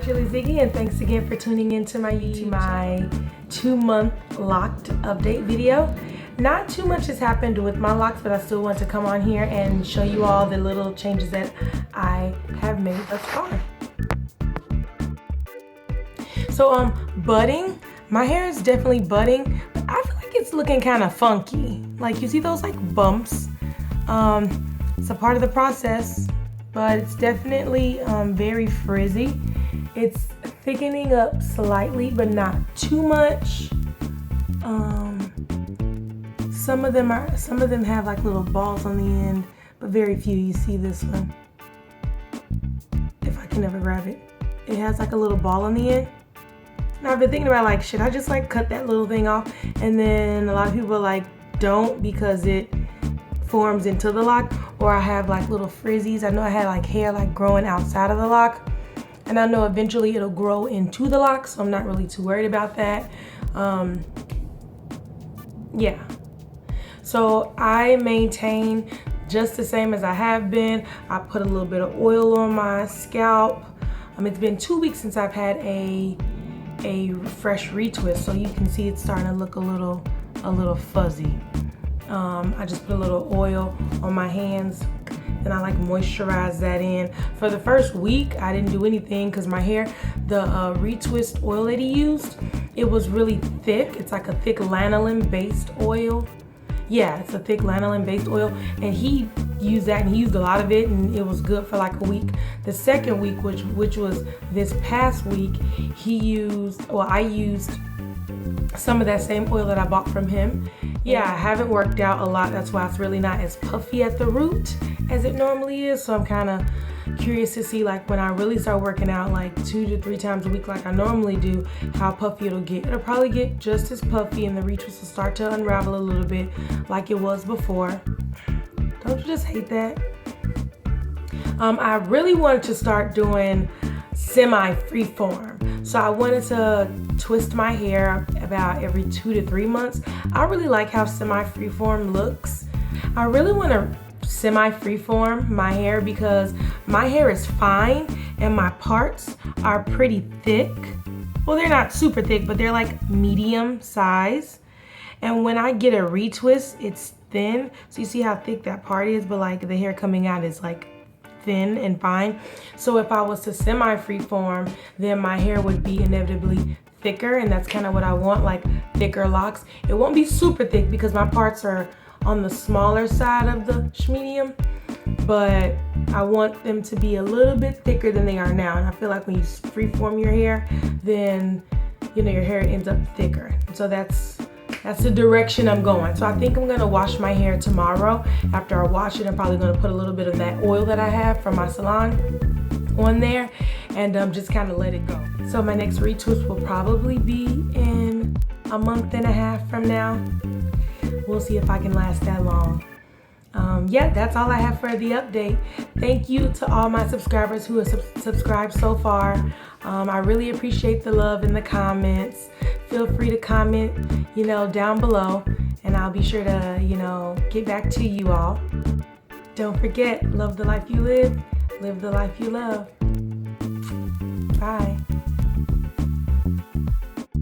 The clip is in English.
Naturalie Ziggie, and thanks again for tuning into my YouTube, my 2-month locked update video. Not too much has happened with my locks, but I still want to come on here and show you all the little changes that I have made thus far. So budding, my hair is definitely budding, but I feel like it's looking kind of funky. Like, you see those like bumps? It's a part of the process, but it's definitely very frizzy. It's thickening up slightly, but not too much. Some of them have like little balls on the end, but very few. You see this one. If I can ever grab it, it has like a little ball on the end. Now I've been thinking about, like, should I just like cut that little thing off? And then a lot of people are like, don't, because it forms into the lock. Or I have like little frizzies. I know I had like hair like growing outside of the lock, and I know eventually it'll grow into the lock, so I'm not really too worried about that. Yeah, so I maintain just the same as I have been. I put a little bit of oil on my scalp. It's been 2 weeks since I've had a fresh retwist, so you can see it's starting to look a little fuzzy. I just put a little oil on my hands, and I like moisturize that in. For the first week, I didn't do anything because my hair, the retwist oil that he used, it was really thick. It's like a thick lanolin based oil. Yeah, it's a thick lanolin based oil, and he used that, and he used a lot of it, and it was good for like a week. The second week, which was this past week, I used some of that same oil that I bought from him. Yeah, I haven't worked out a lot. That's why it's really not as puffy at the root as it normally is. So I'm kind of curious to see, like, when I really start working out like 2 to 3 times a week like I normally do, how puffy it'll get. It'll probably get just as puffy, and the retwist will start to unravel a little bit like it was before. Don't you just hate that? I really wanted to start doing semi-free form. So I wanted to twist my hair about every 2 to 3 months. I really like how semi-free form looks. I really want to semi-free form my hair because my hair is fine and my parts are pretty thick. Well, they're not super thick, but they're like medium size. And when I get a retwist, it's thin. So you see how thick that part is, but like the hair coming out is like thin and fine. So if I was to semi-free form, then my hair would be inevitably thicker, and that's kind of what I want, like thicker locks. It won't be super thick because my parts are on the smaller side of the medium, but I want them to be a little bit thicker than they are now. And I feel like when you free form your hair, then your hair ends up thicker. So that's the direction I'm going. So I think I'm gonna wash my hair tomorrow. After I wash it, I'm probably gonna put a little bit of that oil that I have from my salon on there, and just kind of let it go. So my next retwist will probably be in a month and a half from now. We'll see if I can last that long. Yeah, that's all I have for the update. Thank you to all my subscribers who have subscribed so far. I really appreciate the love in the comments. Feel free to comment, down below, and I'll be sure to, get back to you all. Don't forget, love the life you live the life you love. Bye.